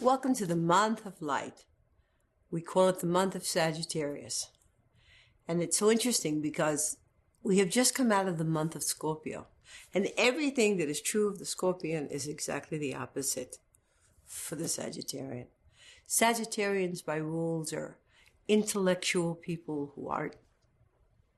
welcome to the month of light. We call it the month of Sagittarius. And it's so interesting because we have just come out of the month of Scorpio. And everything that is true of the Scorpion is exactly the opposite for the Sagittarian. Sagittarians, by rules, are intellectual people who are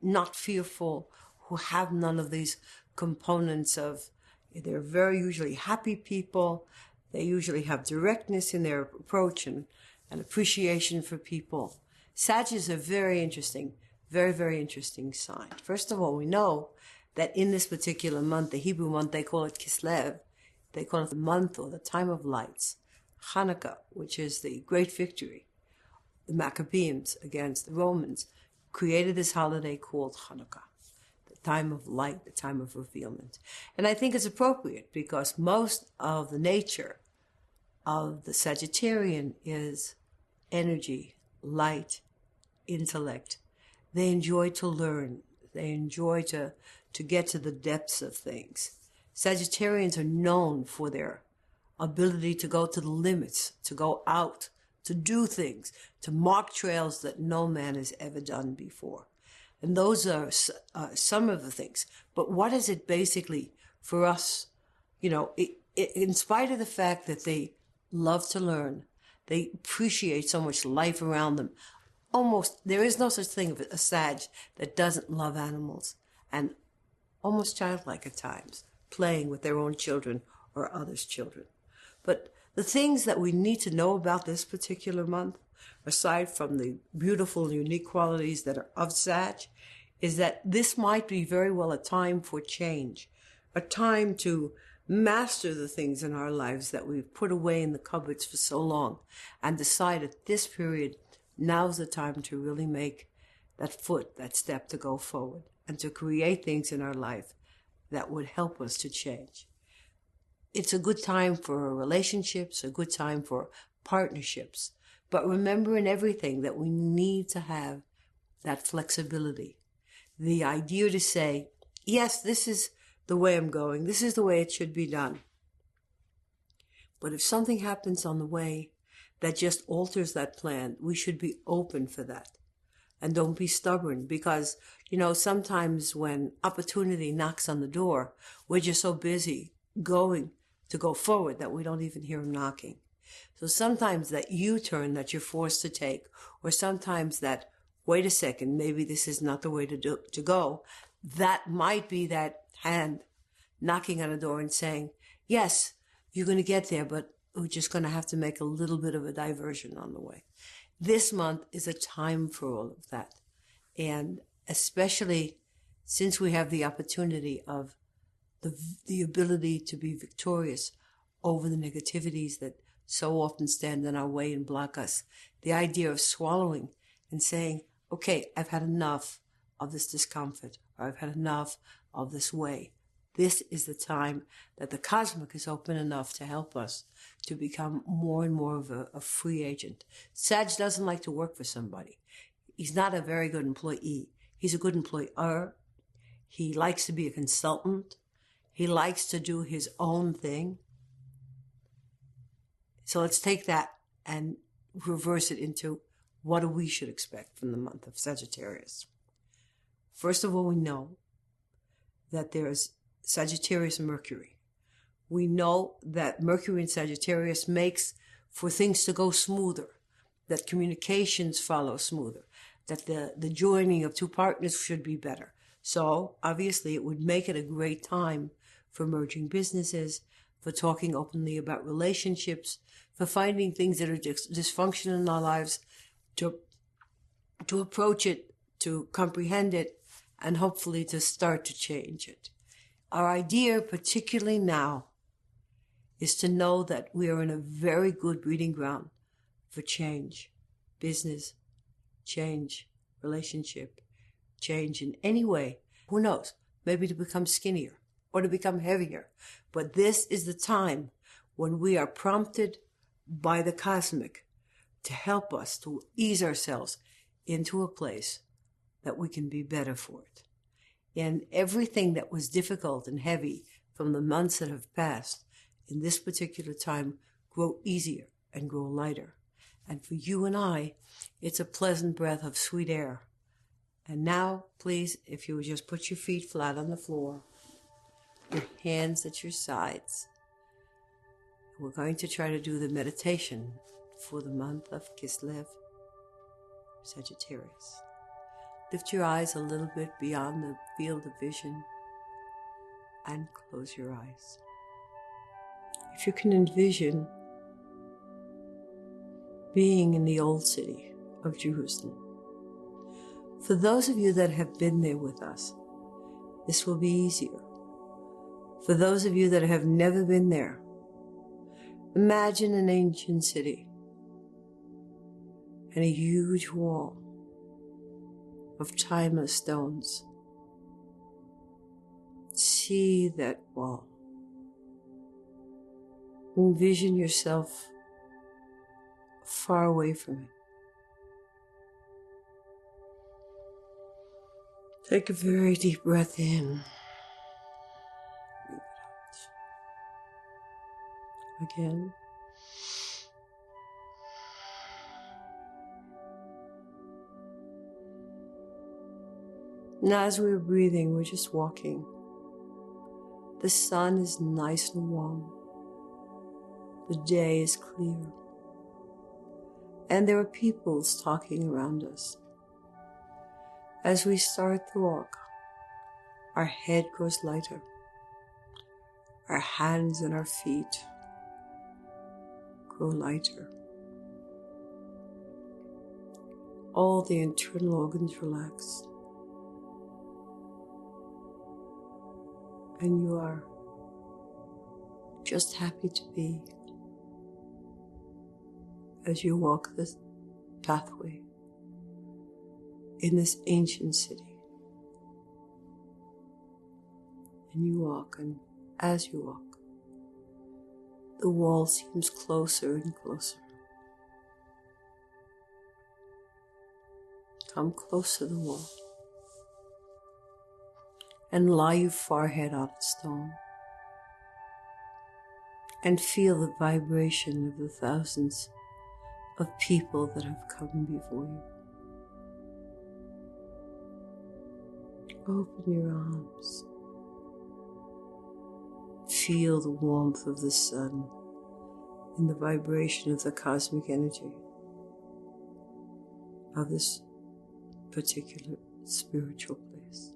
not fearful, who have none of these components of, they're very usually happy people. They usually have directness in their approach and appreciation for people. Sag is a very interesting, very, very interesting sign. First of all, we know that in this particular month, the Hebrew month, they call it Kislev. They call it the month or the time of lights. Hanukkah, which is the great victory. The Maccabees against the Romans created this holiday called Hanukkah, the time of light, the time of revealment. And I think it's appropriate because most of the nature of the Sagittarian is energy, light, intellect. They enjoy to learn. They enjoy to get to the depths of things. Sagittarians are known for their ability to go to the limits, to go out, to do things, to mark trails that no man has ever done before. And those are some of the things. But what is it basically for us? In spite of the fact that they love to learn, they appreciate so much life around them. Almost, there is no such thing as a Sag that doesn't love animals, and almost childlike at times, playing with their own children or others' children. But the things that we need to know about this particular month, aside from the beautiful, unique qualities that are of Sag, is that this might be very well a time for change, a time to master the things in our lives that we've put away in the cupboards for so long, and decide at this period, now's the time to really make that step to go forward and to create things in our life that would help us to change. It's a good time for relationships, a good time for partnerships. But remember in everything that we need to have that flexibility. The idea to say, yes, this is the way I'm going. This is the way it should be done. But if something happens on the way that just alters that plan, we should be open for that. And don't be stubborn because, sometimes when opportunity knocks on the door, we're just so busy going to go forward that we don't even hear him knocking. So sometimes that U-turn that you're forced to take, or sometimes that, wait a second, maybe this is not the way to go, that might be that hand knocking on a door and saying, yes, you're going to get there, but we're just going to have to make a little bit of a diversion on the way. This month is a time for all of that. And especially since we have the opportunity of the ability to be victorious over the negativities that so often stand in our way and block us. The idea of swallowing and saying, okay, I've had enough of this discomfort, or I've had enough of this way. This is the time that the cosmic is open enough to help us to become more and more of a free agent. Sag doesn't like to work for somebody. He's not a very good employee. He's a good employer. He likes to be a consultant. He likes to do his own thing. So let's take that and reverse it into what we should expect from the month of Sagittarius. First of all, we know that there's Sagittarius and Mercury. We know that Mercury in Sagittarius makes for things to go smoother, that communications follow smoother, that the joining of two partners should be better. So obviously it would make it a great time for merging businesses, for talking openly about relationships, for finding things that are dysfunctional in our lives, to approach it, to comprehend it, and hopefully to start to change it. Our idea, particularly now, is to know that we are in a very good breeding ground for change, business, change, relationship, change in any way. Who knows? Maybe to become skinnier or to become heavier. But this is the time when we are prompted by the cosmic to help us to ease ourselves into a place that we can be better for it. And everything that was difficult and heavy from the months that have passed in this particular time grow easier and grow lighter. And for you and I, it's a pleasant breath of sweet air. And now, please, if you would just put your feet flat on the floor, your hands at your sides. We're going to try to do the meditation for the month of Kislev, Sagittarius. Lift your eyes a little bit beyond the field of vision and close your eyes. If you can envision being in the old city of Jerusalem. For those of you that have been there with us, this will be easier. For those of you that have never been there, imagine an ancient city and a huge wall of timeless stones. See that wall. Envision yourself far away from it. Take a very deep breath in. Breathe it out. Again. Now as we're breathing, we're just walking. The sun is nice and warm. The day is clear. And there are peoples talking around us. As we start the walk, our head grows lighter. Our hands and our feet grow lighter. All the internal organs relax. And you are just happy to be as you walk this pathway in this ancient city. And you walk, and as you walk, the wall seems closer and closer. Come close to the wall and lie your forehead on its stone and feel the vibration of the thousands of people that have come before you. Open your arms. Feel the warmth of the sun and the vibration of the cosmic energy of this particular spiritual place.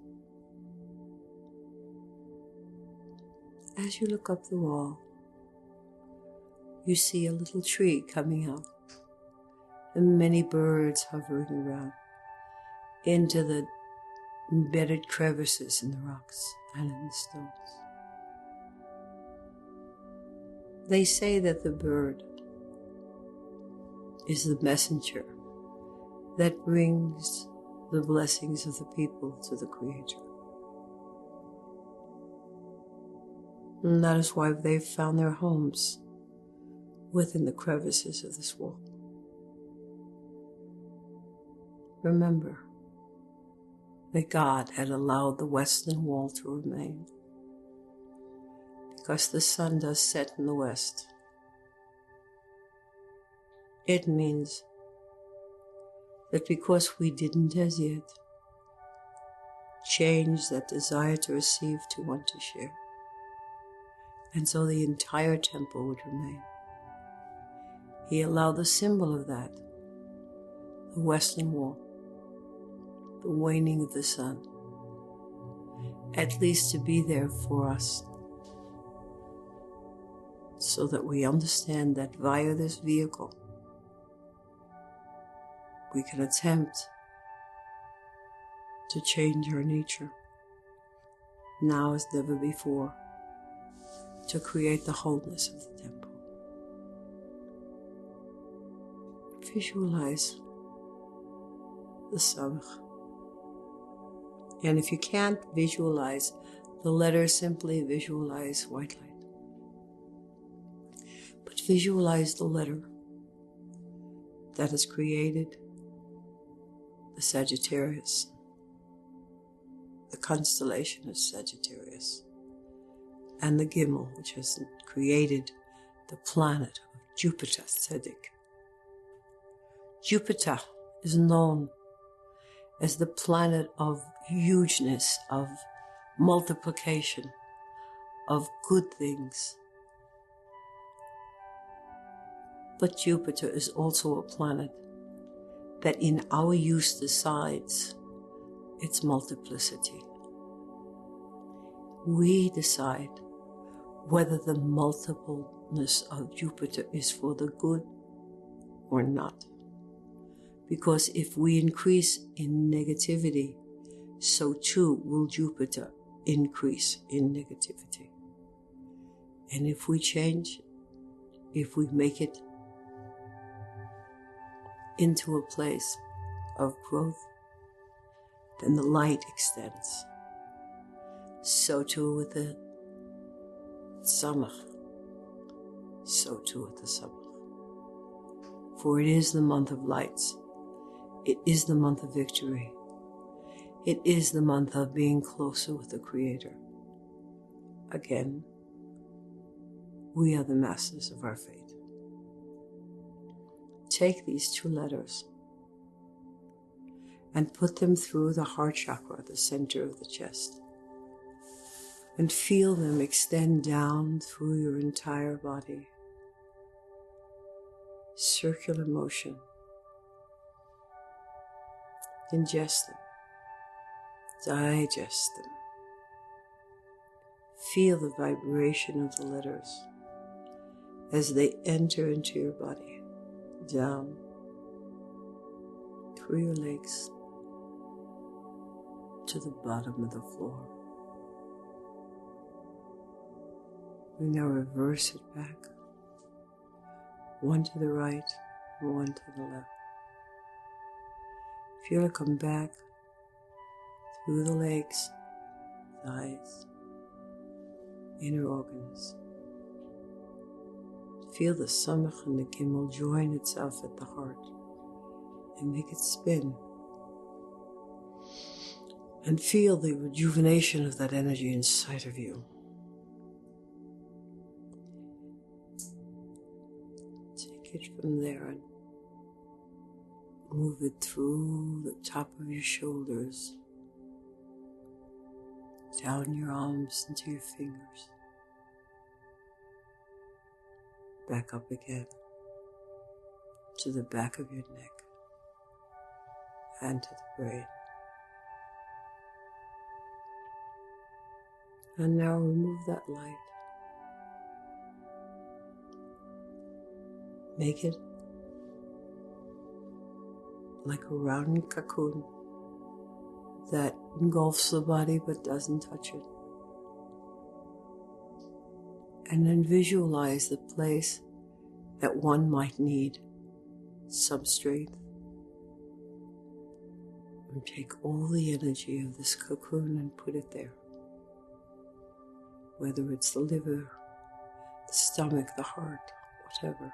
As you look up the wall, you see a little tree coming out and many birds hovering around into the embedded crevices in the rocks and in the stones. They say that the bird is the messenger that brings the blessings of the people to the Creator. And that is why they've found their homes within the crevices of this wall. Remember that God had allowed the western wall to remain because the sun does set in the west. It means that because we didn't as yet change that desire to receive to want to share, and so the entire temple would remain. He allowed the symbol of that, the western wall, the waning of the sun, at least to be there for us, so that we understand that via this vehicle, we can attempt to change our nature, now as never before, to create the wholeness of the temple. Visualize the Samech. And if you can't visualize the letter, simply visualize white light. But visualize the letter that has created the Sagittarius, the constellation of Sagittarius, and the Gimel, which has created the planet of Jupiter Tzedek. Jupiter is known as the planet of hugeness, of multiplication, of good things. But Jupiter is also a planet that in our use decides its multiplicity. We decide whether the multipleness of Jupiter is for the good or not. Because if we increase in negativity, so too will Jupiter increase in negativity. And if we change, if we make it into a place of growth, then the light extends. So too with the Samech, so too with the Samech. For it is the month of lights. It is the month of victory. It is the month of being closer with the Creator. Again, we are the masters of our fate. Take these 2 letters and put them through the heart chakra, the center of the chest, and feel them extend down through your entire body. Circular motion. Ingest them. Digest them. Feel the vibration of the letters as they enter into your body, down through your legs to the bottom of the floor. We now reverse it back, 1 to the right, 1 to the left. Feel it come back through the legs, thighs, inner organs. Feel the Samech and the Gimel join itself at the heart and make it spin. And feel the rejuvenation of that energy inside of you. Take it from there and move it through the top of your shoulders, down your arms into your fingers, back up again to the back of your neck and to the brain. And now remove that light. Make it like a round cocoon that engulfs the body but doesn't touch it. And then visualize the place that one might need some strength. And take all the energy of this cocoon and put it there. Whether it's the liver, the stomach, the heart, whatever.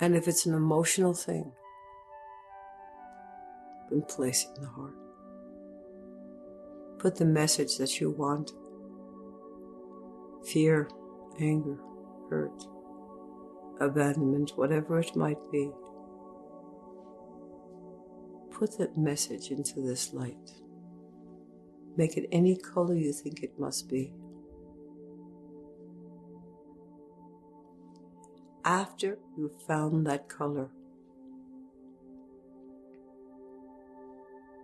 And if it's an emotional thing, then place it in the heart. Put the message that you want. Fear, anger, hurt, abandonment, whatever it might be. Put that message into this light. Make it any color you think it must be. After you've found that color,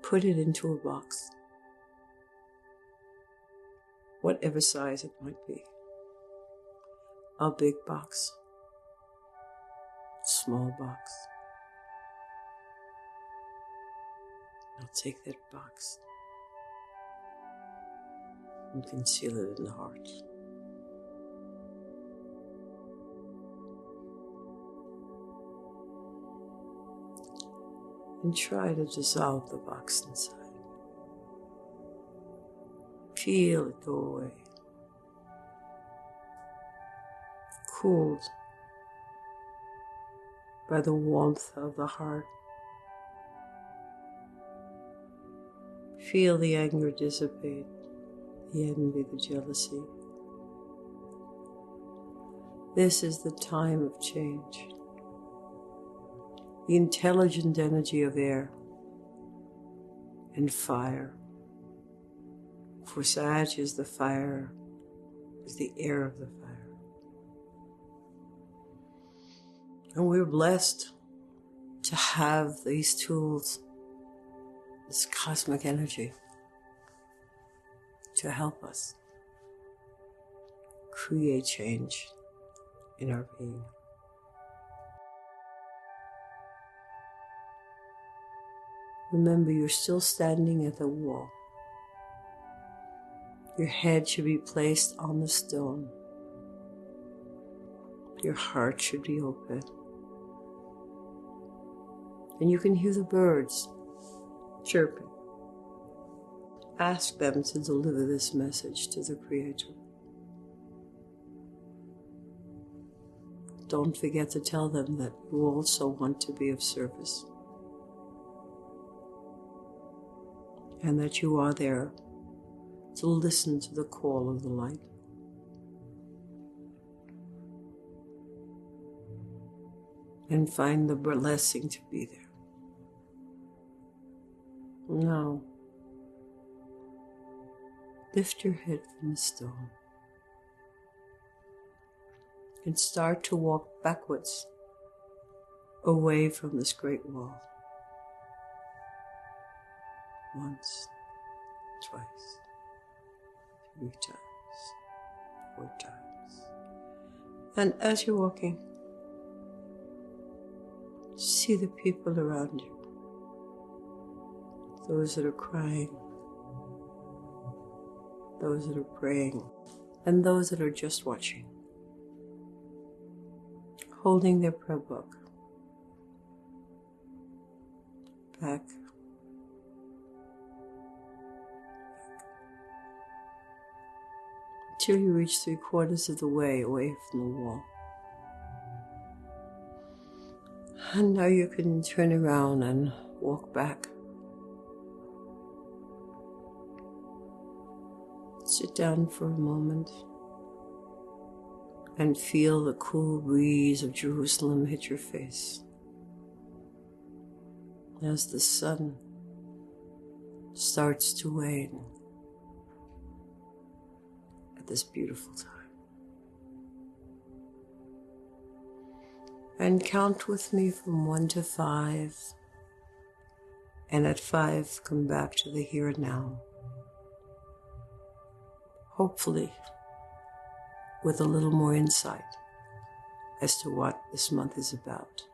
put it into a box, whatever size it might be. A big box, small box. Now take that box and conceal it in the heart. And try to dissolve the box inside. Feel it go away. Cooled by the warmth of the heart. Feel the anger dissipate, the envy, the jealousy. This is the time of change. The intelligent energy of air and fire. For Sag is the fire, is the air of the fire. And we're blessed to have these tools, this cosmic energy, to help us create change in our being. Remember, you're still standing at the wall. Your head should be placed on the stone. Your heart should be open. And you can hear the birds chirping. Ask them to deliver this message to the Creator. Don't forget to tell them that you also want to be of service, and that you are there to listen to the call of the light. And find the blessing to be there. Now, lift your head from the stone and start to walk backwards away from this great wall. Once, twice, 3 times, 4 times. And as you're walking, see the people around you. Those that are crying, those that are praying, and those that are just watching, holding their prayer book. Back. Till you reach 3/4 of the way away from the wall. And now you can turn around and walk back. Sit down for a moment and feel the cool breeze of Jerusalem hit your face as the sun starts to wane at this beautiful time. And count with me from 1 to 5, and at 5 come back to the here and now. Hopefully with a little more insight as to what this month is about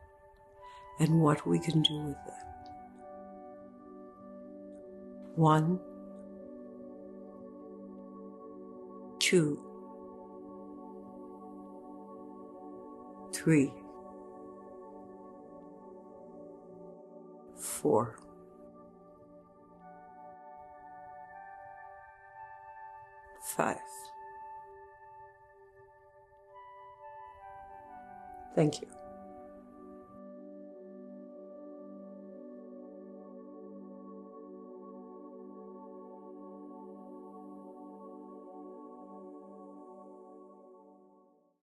and what we can do with it. 1, 2, 3, 4, 5. Thank you.